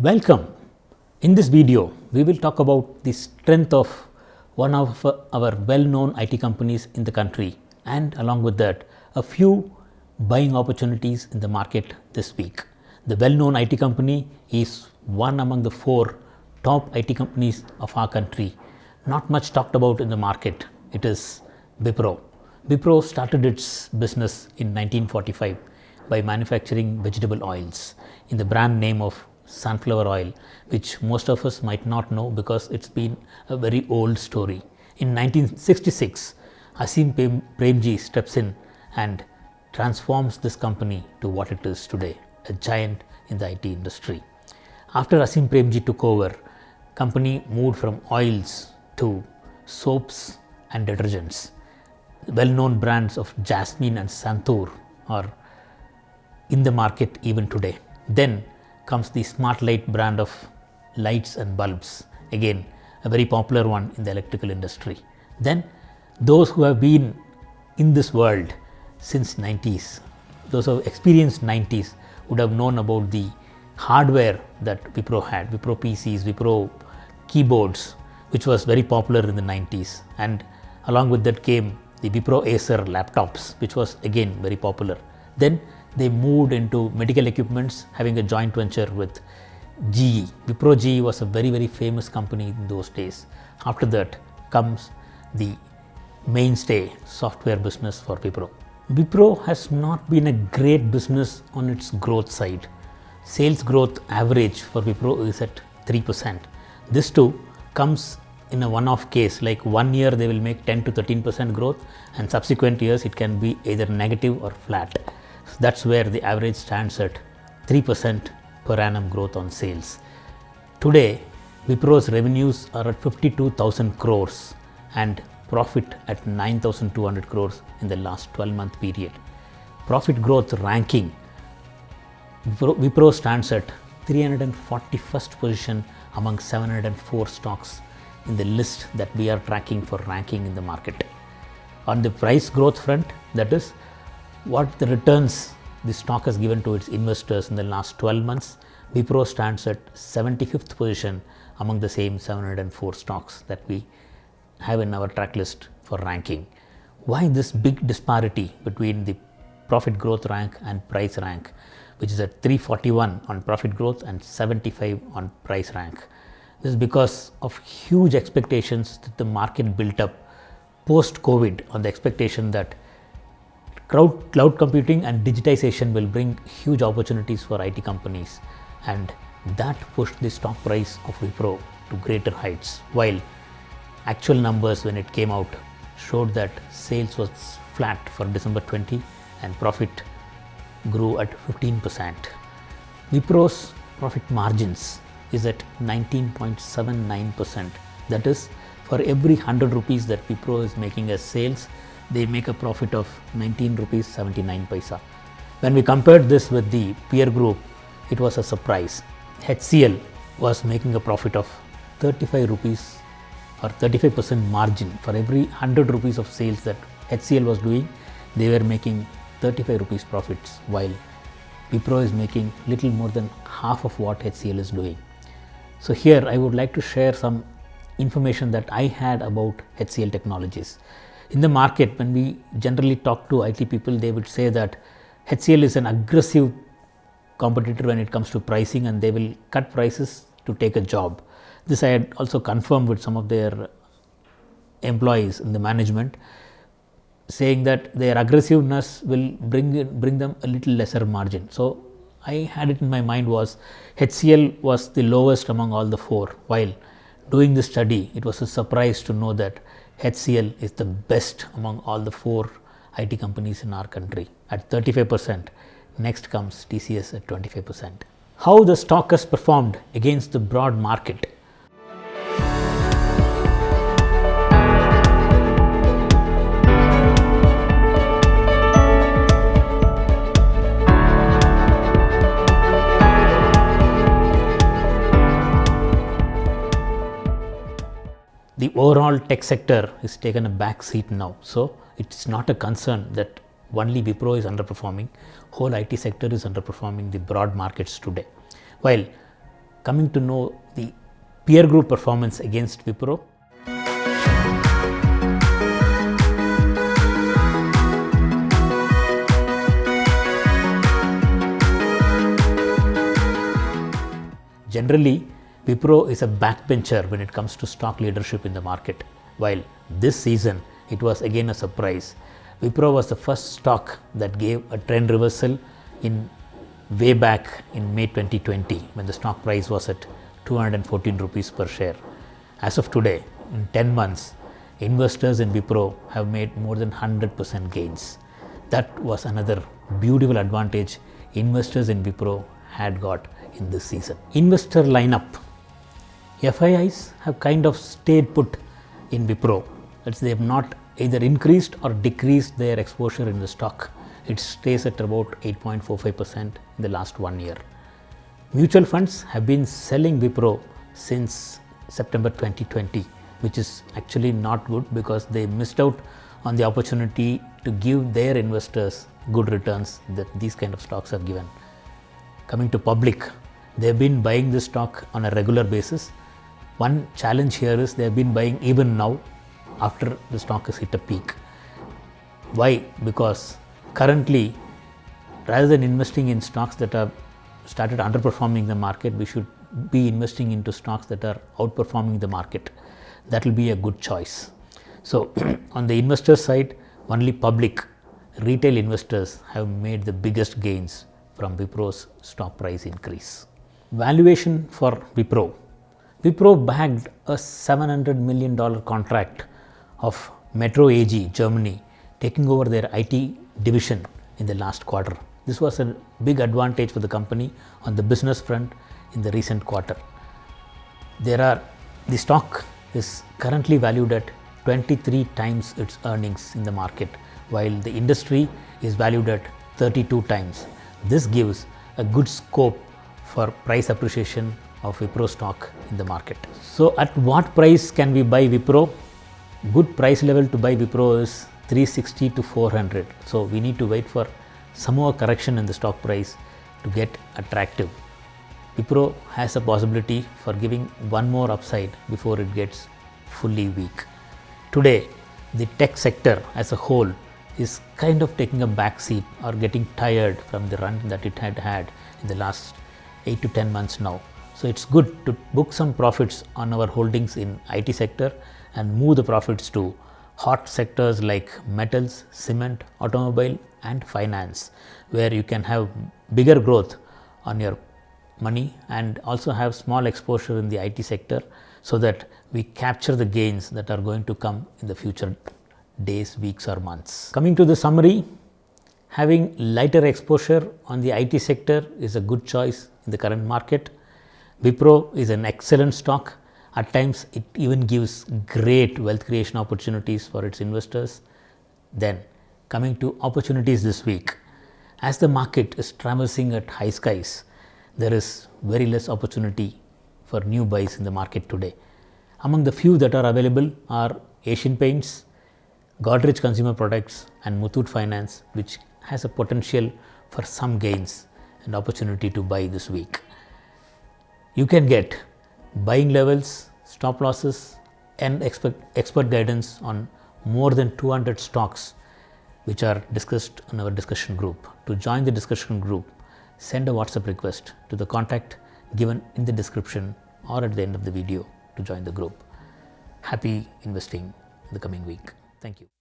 Welcome. In this video, we will talk about the strength of one of our well-known IT companies in the country, and along with that, a few buying opportunities in the market this week. The well-known IT company is one among the 4 top IT companies of our country, not much talked about in the market. It is Wipro. Wipro started its business in 1945 by manufacturing vegetable oils in the brand name of sunflower oil, which most of us might not know because it's been a very old story. In 1966, Asim Premji steps in and transforms this company to what it is today, a giant in the IT industry. After Asim Premji took over, company moved from oils to soaps and detergents. Well-known brands of Jasmine and Santoor are in the market even today. Then comes the Smartlight brand of lights and bulbs, again a very popular one in the electrical industry. Then those who have been in this world since 90s, those who have experienced 90s would have known about the hardware that Wipro had, Wipro PCs, Wipro keyboards, which was very popular in the 90s, and along with that came the Wipro Acer laptops, which was again very popular. Then they moved into medical equipments, having a joint venture with GE. Wipro GE was a very famous company in those days. After that comes the mainstay software business for Wipro. Wipro has not been a great business on its growth side. Sales growth average for Wipro is at 3%. This too comes in a one-off case, like 1 year they will make 10 to 13% growth, and subsequent years it can be either negative or flat. So that's where the average stands at 3% per annum growth on sales. Today, Wipro's revenues are at 52,000 crores and profit at 9,200 crores in the last 12-month period. Profit growth ranking, Wipro stands at 341st position among 704 stocks in the list that we are tracking for ranking in the market. On the price growth front, that is what the returns the stock has given to its investors in the last 12 months, Wipro stands at 75th position among the same 704 stocks that we have in our track list for ranking. Why this big disparity between the profit growth rank and price rank, which is at 341 on profit growth and 75 on price rank? This is because of huge expectations that the market built up post-COVID on the expectation that cloud computing and digitization will bring huge opportunities for IT companies, and that pushed the stock price of Wipro to greater heights, while actual numbers when it came out showed that sales was flat for December 20 and profit grew at 15%. Wipro's profit margins is at 19.79%. That is, for every 100 rupees that Wipro is making as sales, they make a profit of 19 rupees 79 paisa. When we compared this with the peer group, it was a surprise. HCL was making a profit of 35 rupees or 35% margin. For every 100 rupees of sales that HCL was doing, they were making 35 rupees profits, while Wipro is making little more than half of what HCL is doing. So here I would like to share some information that I had about HCL Technologies. In the market, when we generally talk to IT people, they would say that HCL is an aggressive competitor when it comes to pricing, and they will cut prices to take a job. This I had also confirmed with some of their employees in the management, saying that their aggressiveness will bring them a little lesser margin. So I had it in my mind was HCL was the lowest among all the 4, while doing this study, it was a surprise to know that HCL is the best among all the 4 IT companies in our country at 35%. Next comes TCS at 25%. How the stock has performed against the broad market. The overall tech sector is taken a back seat now. So it's not a concern that only Wipro is underperforming. Whole IT sector is underperforming the broad markets today. While coming to know the peer group performance against Wipro. Generally, Wipro is a backbencher when it comes to stock leadership in the market, while this season it was again a surprise. Wipro was the first stock that gave a trend reversal in way back in May 2020 when the stock price was at 214 rupees per share. As of today, in 10 months, investors in Wipro have made more than 100% gains. That was another beautiful advantage investors in Wipro had got in this season. Investor lineup. FIIs have kind of stayed put in Wipro. They have not either increased or decreased their exposure in the stock. It stays at about 8.45% in the last 1 year. Mutual funds have been selling Wipro since September 2020, which is actually not good because they missed out on the opportunity to give their investors good returns that these kind of stocks are given. Coming to public, they have been buying this stock on a regular basis. One challenge here is they have been buying even now after the stock has hit a peak. Why? Because currently, rather than investing in stocks that have started underperforming the market, we should be investing into stocks that are outperforming the market. That will be a good choice. So, on the investor side, only public retail investors have made the biggest gains from Wipro's stock price increase. Valuation for Wipro. Wipro bagged a $700 million contract of Metro AG, Germany, taking over their IT division in the last quarter. This was a big advantage for the company on the business front in the recent quarter. The stock is currently valued at 23 times its earnings in the market, while the industry is valued at 32 times. This gives a good scope for price appreciation of Wipro stock in the market. So, at what price can we buy Wipro? Good price level to buy Wipro is 360 to 400. So, we need to wait for some more correction in the stock price to get attractive. Wipro has a possibility for giving one more upside before it gets fully weak. Today, the tech sector as a whole is kind of taking a back seat or getting tired from the run that it had in the last 8 to 10 months now. So, it's good to book some profits on our holdings in IT sector and move the profits to hot sectors like metals, cement, automobile and finance, where you can have bigger growth on your money and also have small exposure in the IT sector so that we capture the gains that are going to come in the future days, weeks or months. Coming to the summary, having lighter exposure on the IT sector is a good choice in the current market. Wipro is an excellent stock. At times, it even gives great wealth creation opportunities for its investors. Then, coming to opportunities this week, as the market is traversing at high skies, there is very less opportunity for new buys in the market today. Among the few that are available are Asian Paints, Godrej Consumer Products and Muthoot Finance, which has a potential for some gains and opportunity to buy this week. You can get buying levels, stop losses and expert guidance on more than 200 stocks which are discussed in our discussion group. To join the discussion group, send a WhatsApp request to the contact given in the description or at the end of the video to join the group. Happy investing in the coming week. Thank you.